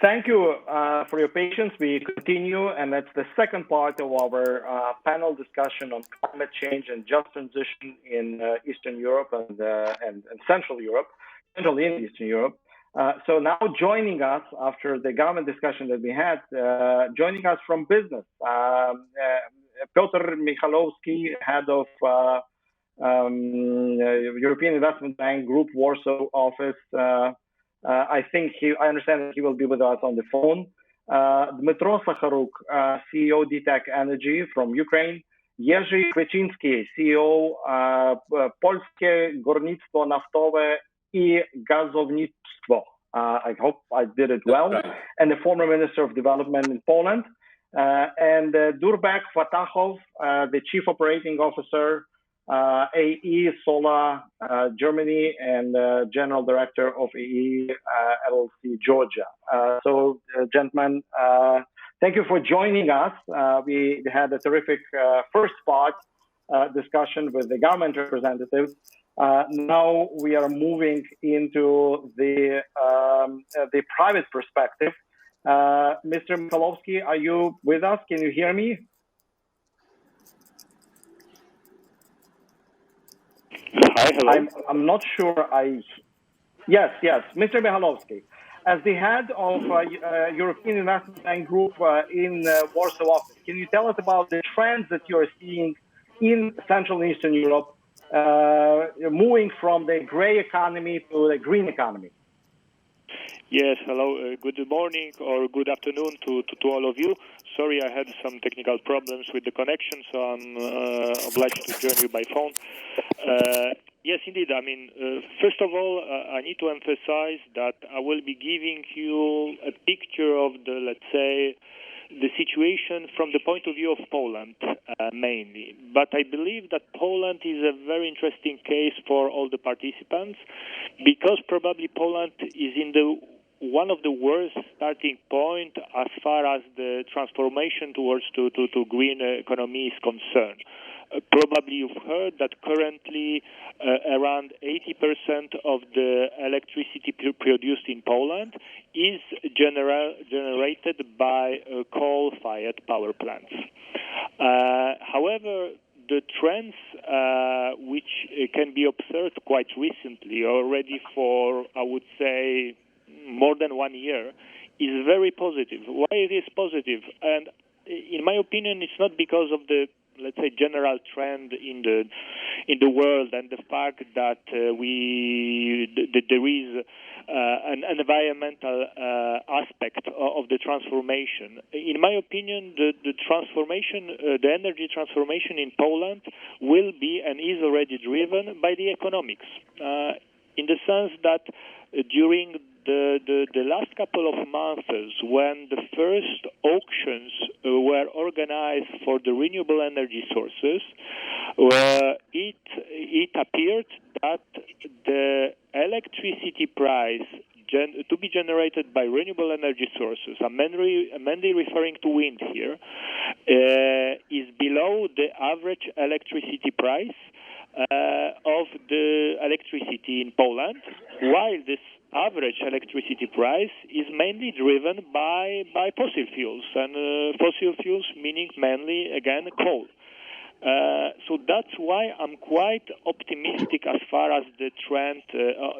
Thank you for your patience. We continue, and that's the second part of our panel discussion on climate change and just transition in Eastern Europe and Central Europe, Central and Eastern Europe. So now joining us after the government discussion that we had, joining us from business, Piotr Michalowski, head of European Investment Bank Group Warsaw office. I understand that he will be with us on the phone. Dmytro Sakharuk, CEO DTEC Energy from Ukraine. Jerzy Kwiecinski, CEO Polskie Górnictwo Naftowe I Gazownictwo. I hope I did it well. And the former Minister of Development in Poland. And Durbek Fatahov, the Chief Operating Officer, AE Sola Germany, and General Director of AE LLC Georgia. Gentlemen, thank you for joining us. We had a terrific first part discussion with the government representatives. Now we are moving into the private perspective. Mr. Michalowski, are you with us? Can you hear me? Hi, hello. I'm not sure Yes, Mr. Michalowski. As the head of European Investment Bank Group in Warsaw office, can you tell us about the trends that you're seeing in Central and Eastern Europe, moving from the gray economy to the green economy? Yes, hello. Good morning or good afternoon to all of you. Sorry, I had some technical problems with the connection, so I'm obliged to join you by phone. Yes, indeed. I mean, first of all, I need to emphasize that I will be giving you a picture of the, let's say, the situation from the point of view of Poland, mainly. But I believe that Poland is a very interesting case for all the participants, because probably Poland is in one of the worst starting point as far as the transformation towards to green economy is concerned. Probably you've heard that currently around 80% of the electricity produced in Poland is generated by coal-fired power plants. However, the trends which can be observed quite recently, already for, I would say, more than 1 year, is very positive. Why it is positive? And in my opinion, it's not because of the, let's say, general trend in the world and the fact that there is an environmental aspect of the transformation. In my opinion, the transformation, the energy transformation in Poland will be and is already driven by the economics, in the sense that during the last couple of months, when the first auctions were organized for the renewable energy sources, it appeared that the electricity price to be generated by renewable energy sources, I'm mainly referring to wind here, is below the average electricity price of the electricity in Poland, while this average electricity price is mainly driven by fossil fuels, and fossil fuels meaning mainly, again, coal. So that's why I'm quite optimistic as far as the trend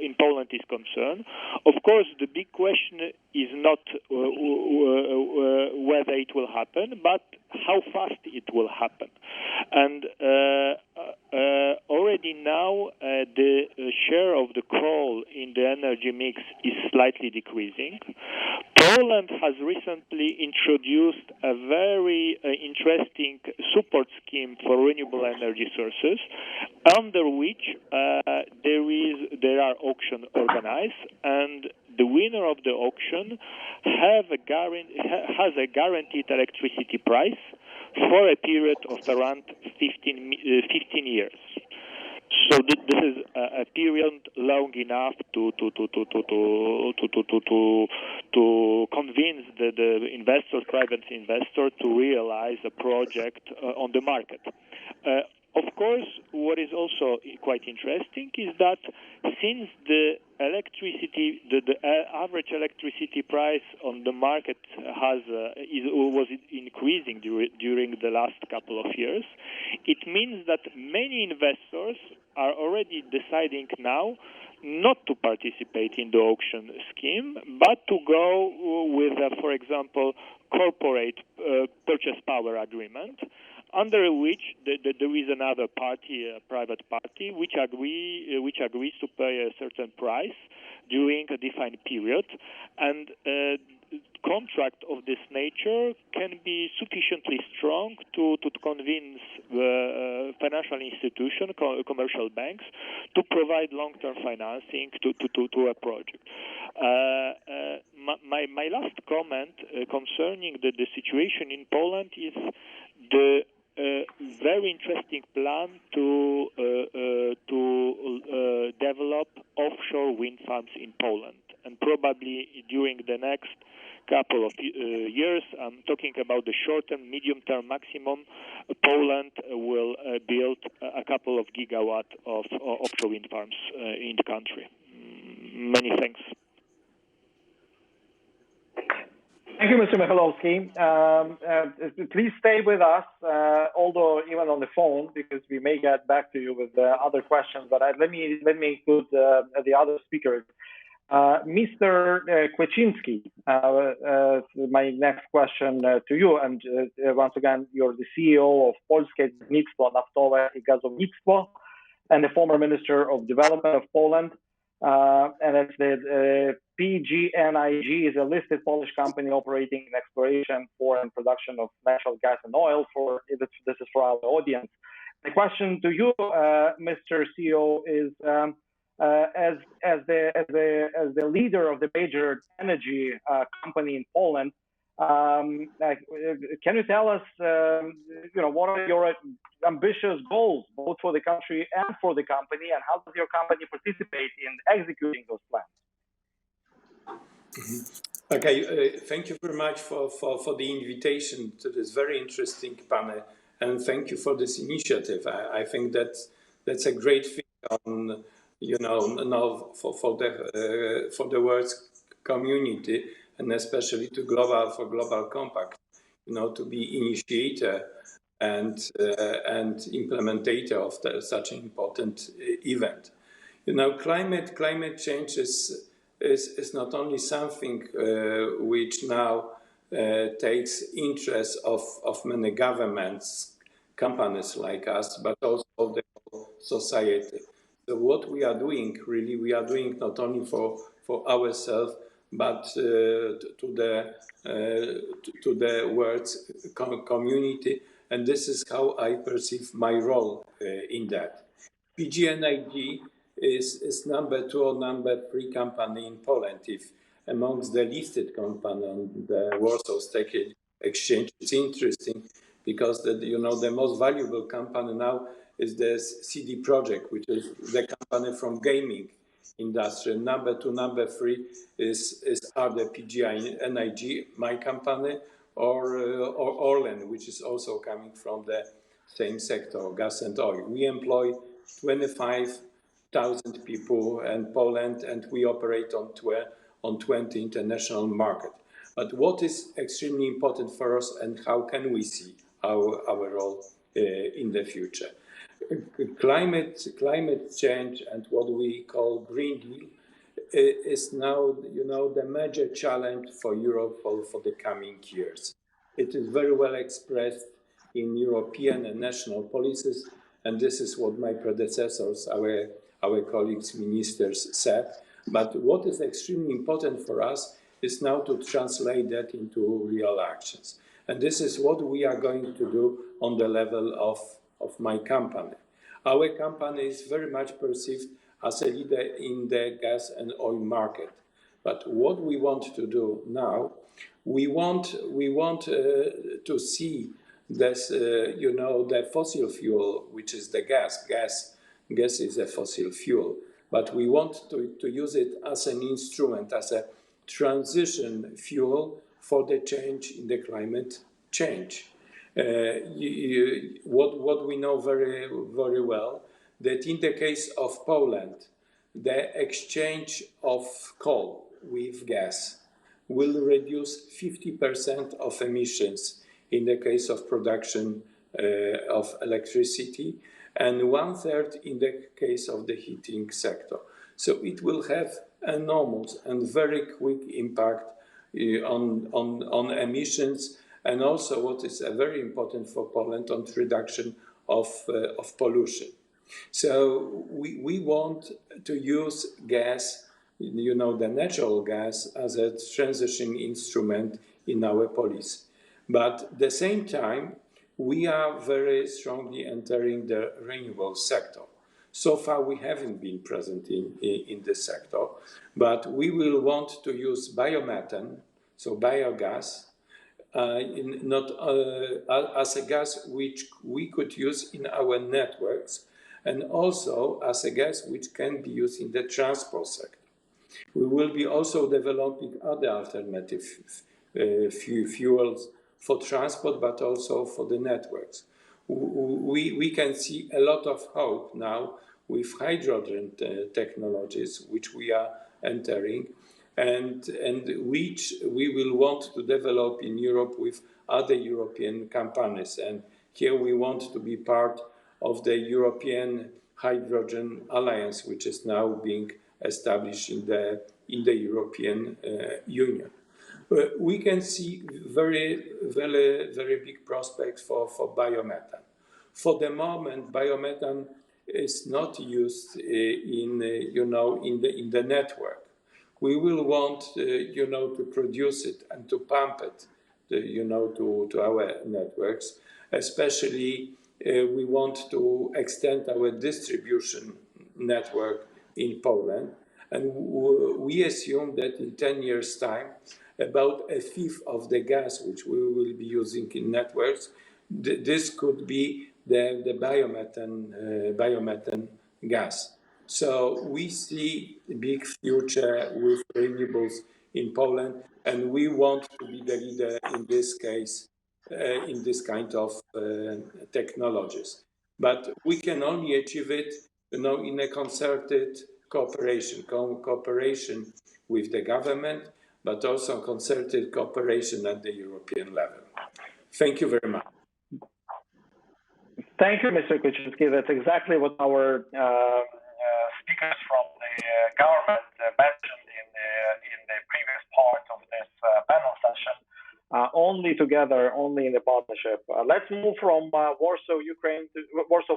in Poland is concerned. Of course, the big question is not whether it will happen, but how fast it will happen. And already now, the share of the coal in the energy mix is slightly decreasing. Poland has recently introduced a very interesting support scheme for renewable energy sources, under which there are auctions organized, and the winner of the auction has a guaranteed electricity price for a period of around 15 years. So this is a period long enough to convince the investor, private investor, to realize a project on the market. Of course, what is also quite interesting is that since the average electricity price on the market was increasing during the last couple of years, it means that many investors are already deciding now not to participate in the auction scheme, but to go with, for example, corporate purchase power agreement, under which there is another party, a private party, which agrees to pay a certain price during a defined period, and contract of this nature can be sufficiently strong to convince the financial institution, commercial banks, to provide long-term financing to a project. My last comment concerning the situation in Poland is the very interesting plan to develop offshore wind farms in Poland, and probably during the next couple of years, I'm talking about the short-term, medium-term maximum, Poland will build a couple of gigawatts of offshore wind farms in the country. Many thanks. Thank you, Mr. Michalowski. Please stay with us, although even on the phone, because we may get back to you with other questions. But let me include the other speakers. Mr. Kwieciński, my next question to you, and once again, you're the CEO of Polskie Górnictwo Naftowe i Gazownictwo and the former Minister of Development of Poland. And it's the PGNiG is a listed Polish company operating in exploration for and production of natural gas and oil. This is for our audience. The question to you, Mr. CEO, is as the leader of the major energy company in Poland, can you tell us, what are your ambitious goals, both for the country and for the company, and how does your company participate in executing those plans? Okay, thank you very much for the invitation to this very interesting panel, and thank you for this initiative. I think that's a great thing on, now for the world's community, and especially for Global Compact, to be initiator and implementator of such an important event. Climate change is not only something which now takes interest of many governments, companies like us, but also the whole society. So what we are doing, really, we are doing not only for ourselves, but to the world's community, and this is how I perceive my role in that. PGNiG is number 2 or number 3 company in Poland. If amongst the listed company on the Warsaw Stock Exchange, it's interesting because the most valuable company now is the CD Projekt, which is the company from gaming industry. Number 2, number 3 is either PGNiG, my company, or Orlen, which is also coming from the same sector, gas and oil. We employ 25,000 people in Poland, and we operate on 20 international markets. But what is extremely important for us, and how can we see our role in the future? Climate change and what we call Green Deal is now, the major challenge for Europe for the coming years. It is very well expressed in European and national policies, and this is what my predecessors, our colleagues, ministers, said. But what is extremely important for us is now to translate that into real actions. And this is what we are going to do on the level of my company. Our company is very much perceived as a leader in the gas and oil market. But what we want to do now, we want to see this, the fossil fuel, which is the gas. Gas is a fossil fuel, but we want to use it as an instrument, as a transition fuel for the change in the climate change. What we know very well, that in the case of Poland, the exchange of coal with gas will reduce 50% of emissions in the case of production of electricity, and one-third in the case of the heating sector. So it will have enormous and very quick impact on emissions, and also what is very important for Poland, on reduction of pollution. So we want to use gas, the natural gas, as a transition instrument in our policy. But at the same time, we are very strongly entering the renewable sector. So far, we haven't been present in this sector, but we will want to use biomethane, so biogas, not as a gas which we could use in our networks, and also as a gas which can be used in the transport sector. We will be also developing other alternative fuels for transport, but also for the networks. We can see a lot of hope now with hydrogen technologies, which we are entering, and which we will want to develop in Europe with other European companies. And here we want to be part of the European Hydrogen Alliance, which is now being established in the European Union. We can see very big prospects for biomethane. For the moment, biomethane is not used in the network. We will want to produce it and to pump it to our networks. Especially we want to extend our distribution network in Poland, and we assume that in 10 years' time, about a fifth of the gas which we will be using in networks, this could be the biomethane gas. So we see a big future with renewables in Poland, and we want to be the leader in this case, in this kind of technologies. But we can only achieve it, in a concerted cooperation with the government, but also concerted cooperation at the European level. Thank you very much. Thank you, Mr. Kuczynski. That's exactly what our speakers from the government mentioned in the previous part of this panel session. Only together, only in the partnership. Let's move from Warsaw,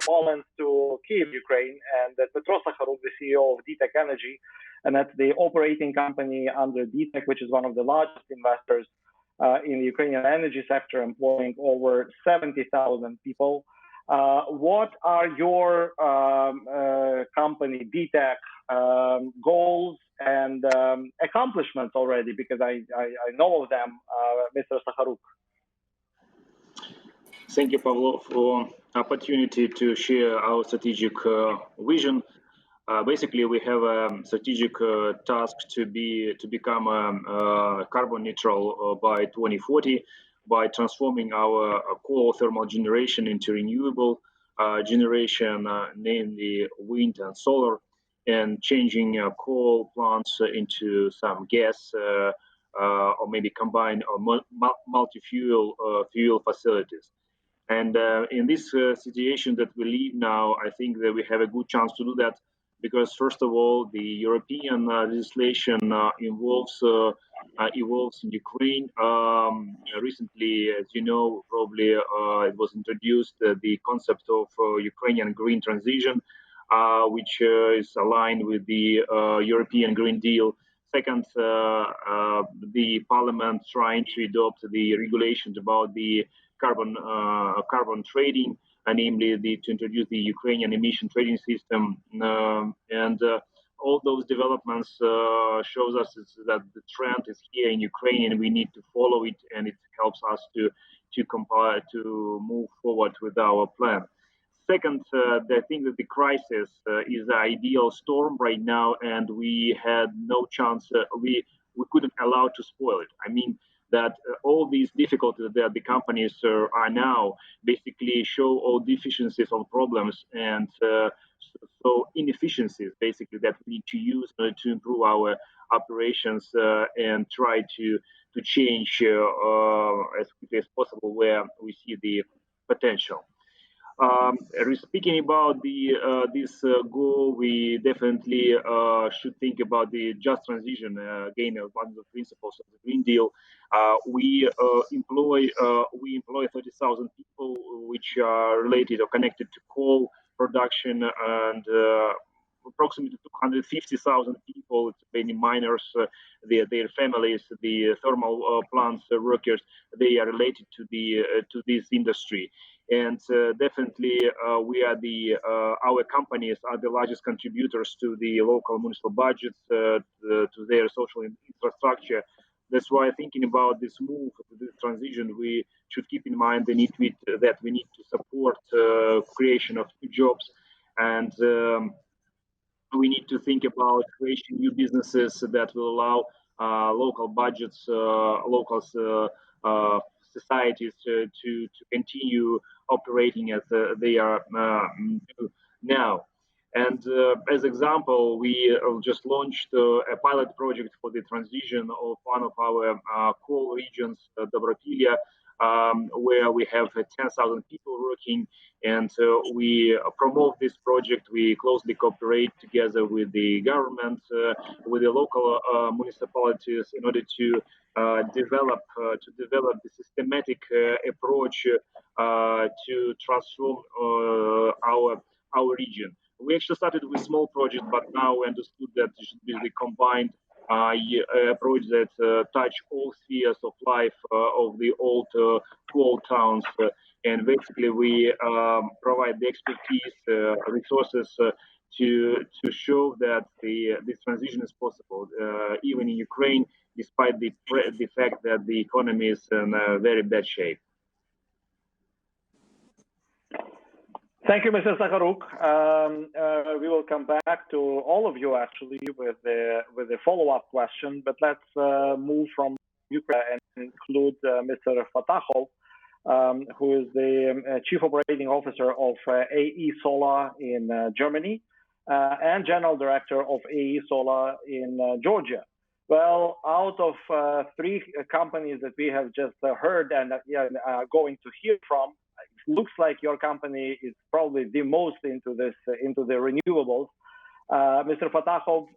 Poland to Kyiv, Ukraine, and Petro Sakharuk, the CEO of DTEK Energy, and that's the operating company under DTEK, which is one of the largest investors in the Ukrainian energy sector, employing over 70,000 people. What are your company, DTEK, goals and accomplishments already? Because I know of them, Mr. Sakharuk. Thank you, Pavlo, for opportunity to share our strategic vision. Basically, we have a strategic task to become carbon neutral by 2040 by transforming our coal thermal generation into renewable generation, namely wind and solar, and changing coal plants into some gas or maybe combined or multi-fuel fuel facilities. And in this situation that we live now, I think that we have a good chance to do that because, first of all, the European legislation evolves in Ukraine. Recently, as you know, probably it was introduced the concept of Ukrainian green transition, which is aligned with the European Green Deal. Second, the parliament trying to adopt the regulations about the carbon trading, and namely to introduce the Ukrainian emission trading system, and all those developments shows us that the trend is here in Ukraine, and we need to follow it, and it helps us to move forward with our plan. Second, I think that the crisis is the ideal storm right now, and we had no chance. We couldn't allow to spoil it. I mean, that all these difficulties that the companies are now basically show all deficiencies or problems and so inefficiencies basically that we need to use to improve our operations and try to change as quickly as possible where we see the potential. Speaking about this goal, we definitely should think about the just transition. Again, one of the principles of the Green Deal. We employ 30,000 people, which are related or connected to coal production, and approximately 250,000 people, many miners, their families, the thermal plants workers, they are related to this industry. And definitely, our companies are the largest contributors to the local municipal budgets, to their social infrastructure. That's why thinking about this move, this transition, we should keep in mind that we need to support creation of new jobs, and we need to think about creating new businesses that will allow local budgets, local societies to continue operating as they are do now. And as example, we just launched a pilot project for the transition of one of our coal regions, Dobropilia, where we have 10,000 people working, and we promote this project. We closely cooperate together with the government, with the local municipalities, in order to develop the systematic approach to transform our region. We actually started with small projects, but now we understood that it should be the combined approach that touch all spheres of life of the old coal towns. And basically, we provide the expertise, resources to show that this transition is possible, even in Ukraine, despite the fact that the economy is in very bad shape. Thank you, Mr. Zakharuk. We will come back to all of you actually with a follow-up question, but let's move from Ukraine and include Mr. Fatahov, who is the Chief Operating Officer of AE Solar in Germany and General Director of AE Solar in Georgia. Well, out of three companies that we have just heard and going to hear from, it looks like your company is probably the most into the renewables. Mr. Fatahov,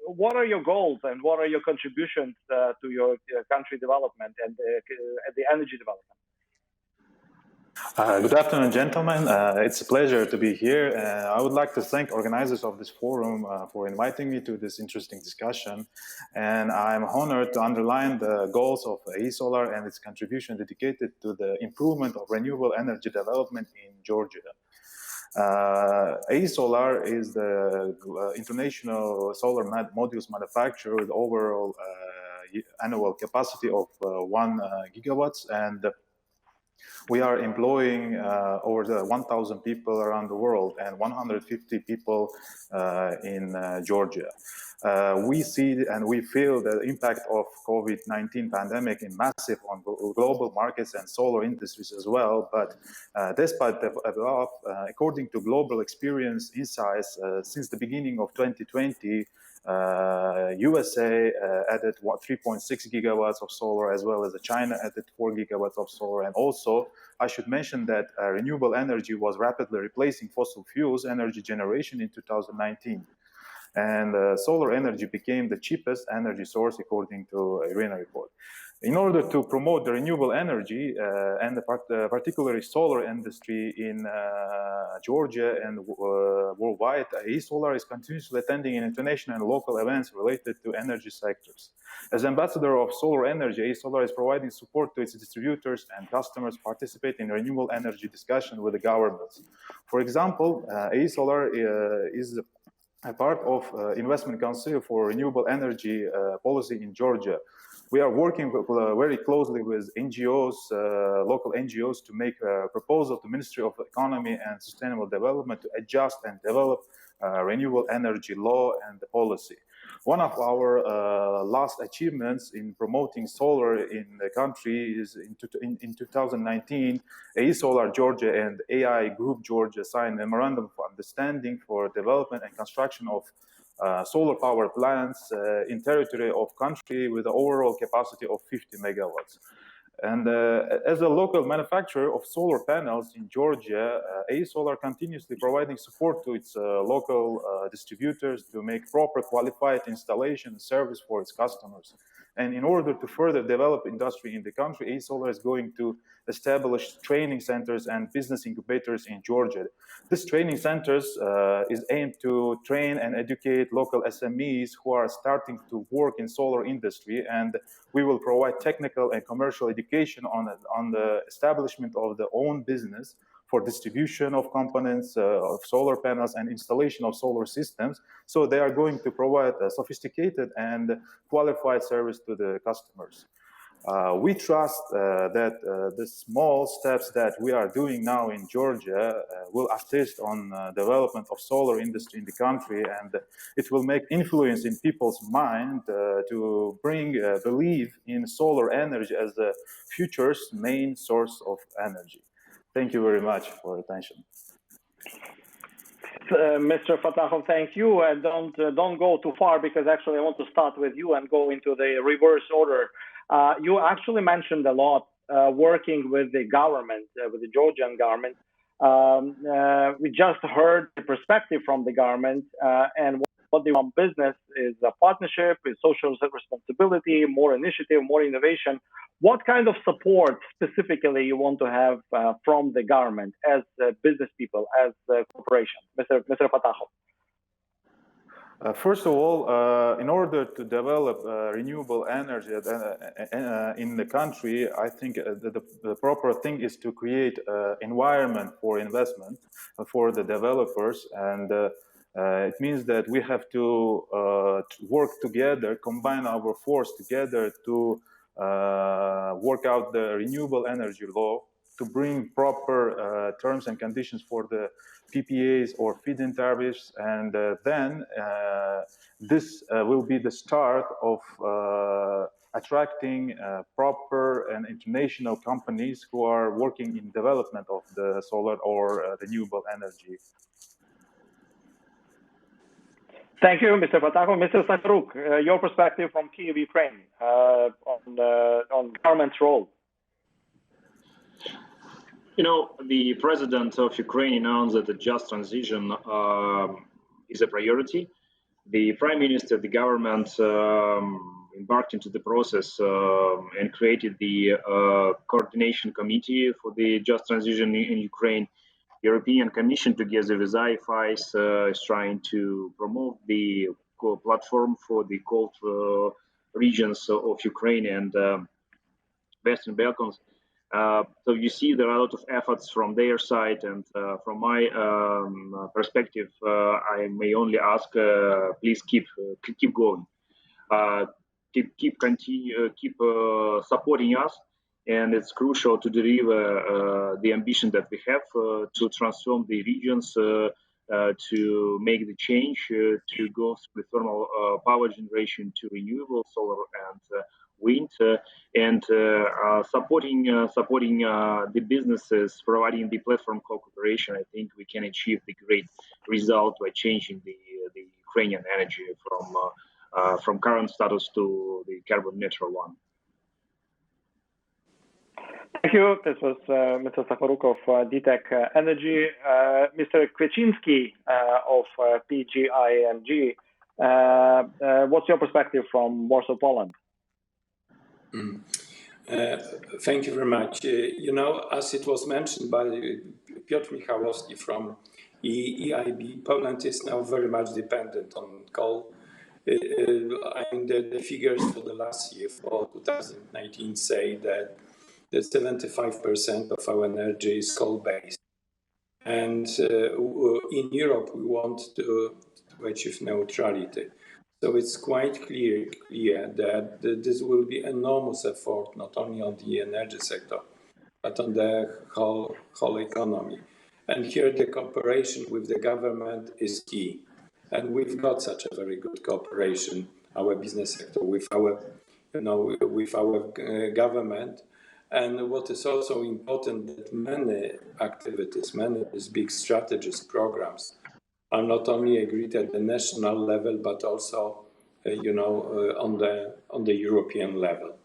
what are your goals and what are your contributions to your country development and the energy development? Good afternoon, gentlemen. It's a pleasure to be here. I would like to thank organizers of this forum for inviting me to this interesting discussion. And I'm honored to underline the goals of AE-Solar and its contribution dedicated to the improvement of renewable energy development in Georgia. AE-Solar is the international solar modules manufacturer with overall annual capacity of 1 gigawatts, and we are employing over 1,000 people around the world and 150 people in Georgia. We see and we feel the impact of COVID-19 pandemic in massive on global markets and solar industries as well. But despite the above, according to global experience insights, since the beginning of 2020, USA added 3.6 gigawatts of solar, as well as China added 4 gigawatts of solar. And also, I should mention that renewable energy was rapidly replacing fossil fuels energy generation in 2019. And solar energy became the cheapest energy source according to IRENA report. In order to promote the renewable energy and particularly solar industry in Georgia and worldwide, AE-Solar is continuously attending international and local events related to energy sectors. As ambassador of solar energy, AE-Solar is providing support to its distributors and customers participate in renewable energy discussion with the governments. For example, AE-Solar is a part of Investment Council for Renewable Energy Policy in Georgia. We are working very closely with NGOs, local NGOs, to make a proposal to Ministry of Economy and Sustainable Development to adjust and develop renewable energy law and the policy. One of our last achievements in promoting solar in the country is in 2019, Solar Georgia and AI Group Georgia signed a memorandum of understanding for development and construction of solar power plants in territory of country with an overall capacity of 50 megawatts. And as a local manufacturer of solar panels in Georgia, Solar continuously providing support to its local distributors to make proper qualified installation and service for its customers. And in order to further develop industry in the country, Solar is going to establish training centers and business incubators in Georgia. These training centers is aimed to train and educate local SMEs who are starting to work in solar industry, and we will provide technical and commercial education on the establishment of the own business for distribution of components of solar panels and installation of solar systems. So they are going to provide a sophisticated and qualified service to the customers. We trust that the small steps that we are doing now in Georgia will assist on development of solar industry in the country, and it will make influence in people's mind to bring belief in solar energy as the future's main source of energy. Thank you very much for your attention. Mr. Fatahov, thank you. Don't go too far, because actually I want to start with you and go into the reverse order. You actually mentioned a lot working with the government, with the Georgian government. We just heard the perspective from the government, and what they want business is a partnership, is social responsibility, more initiative, more innovation. What kind of support specifically you want to have from the government as business people, as corporations, Mr. Fatahov? First of all, in order to develop renewable energy in the country, I think the proper thing is to create an environment for investment for the developers, and it means that we have to work together, combine our force together to work out the renewable energy law, to bring proper terms and conditions for the PPAs or feed-in tariffs, and then this will be the start of attracting proper and international companies who are working in development of the solar or renewable energy. Thank you, Mr. Fatahov. Mr. Sakharuk, your perspective from Kyiv, Ukraine, on government's role. You know, the president of Ukraine announced that the just transition is a priority. The prime minister, the government embarked into the process and created the coordination committee for the just transition in Ukraine. European Commission, together with IFIs, is trying to promote the platform for the cold regions of Ukraine and Western Balkans. So you see there are a lot of efforts from their side, and from my perspective, I may only ask, please keep going, keep supporting us. And it's crucial to deliver the ambition that we have to transform the regions, to make the change, to go through thermal power generation to renewable solar and wind, and supporting the businesses, providing the platform cooperation. I think we can achieve the great result by changing the Ukrainian energy from current status to the carbon neutral one. Thank you. This was Mr. Sakharuk of DTEC Energy. Mr. Kwieciński of PGIMG, what's your perspective from Warsaw, Poland? Thank you very much. You know, as it was mentioned by Piotr Michalowski from EIB, Poland is now very much dependent on coal. I mean, the figures for the last year, for 2019, say that 75% of our energy is coal-based. And in Europe, we want to achieve neutrality. So it's quite clear that this will be enormous effort, not only on the energy sector, but on the whole economy. And here the cooperation with the government is key. And we've got such a very good cooperation, our business sector, with our, with our government. And what is also important that many activities, many of these big strategies, programs, are not only agreed at the national level, but also, on the European level.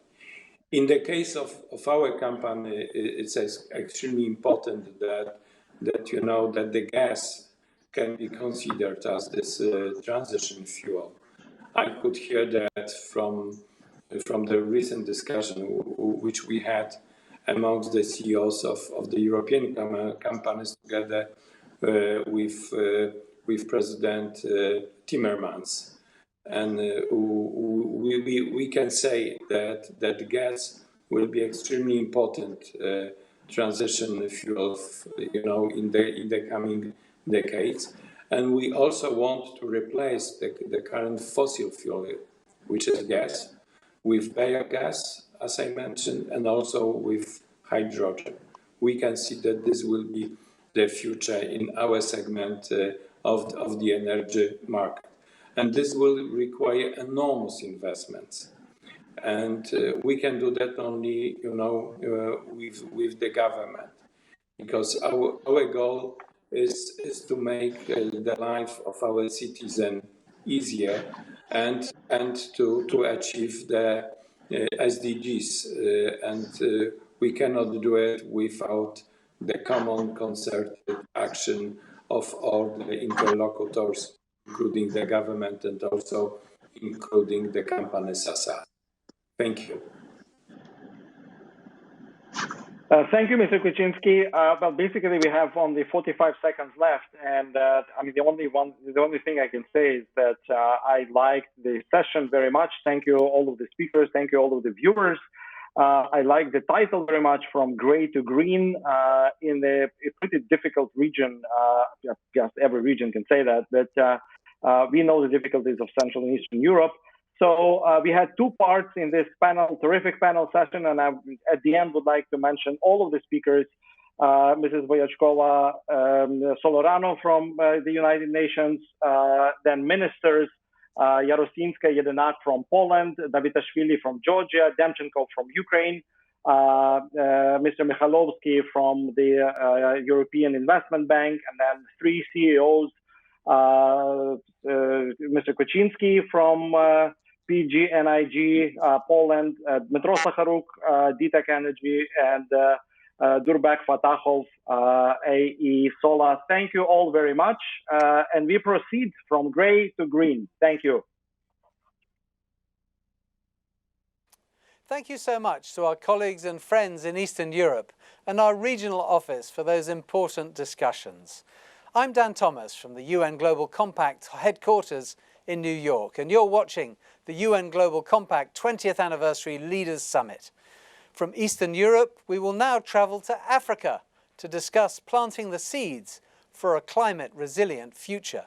In the case of our company, it's extremely important that the gas can be considered as this transition fuel. I could hear that from the recent discussion which we had amongst the CEOs of the European companies together with President Timmermans. And we can say that gas will be extremely important transition fuel, in the coming decades. And we also want to replace the current fossil fuel, which is gas, with biogas, as I mentioned, and also with hydrogen. We can see that this will be the future in our segment of the energy market. And this will require enormous investments. And we can do that only, with the government, because our goal is to make the life of our citizen easier and to achieve the SDGs. And we cannot do it without the common concerted action of all the interlocutors, including the government and also including the companies as such. Thank you. Thank you, Mr. Kuczynski. Well, basically, we have only 45 seconds left, and the only thing I can say is that I liked the session very much. Thank you, all of the speakers. Thank you, all of the viewers. I like the title very much, From Gray to Green, in a pretty difficult region. Yes, every region can say that, but we know the difficulties of Central and Eastern Europe. So we had two parts in this panel, terrific panel session, and I, at the end, would like to mention all of the speakers, Mrs. Voyachkova Solorano from the United Nations, then ministers, Yarosinska Jedynak from Poland, Davitashvili from Georgia, Demchenko from Ukraine, Mr. Michalovsky from the European Investment Bank, and then three CEOs, Mr. Kuczynski from PGNiG Poland, Dmytro Sakharuk, DTEC Energy, and Durbek Fatahov, AE Sola. Thank you all very much. And we proceed from gray to green. Thank you. Thank you so much to our colleagues and friends in Eastern Europe and our regional office for those important discussions. I'm Dan Thomas from the UN Global Compact headquarters in New York, and you're watching the UN Global Compact 20th Anniversary Leaders Summit. From Eastern Europe, we will now travel to Africa to discuss planting the seeds for a climate-resilient future.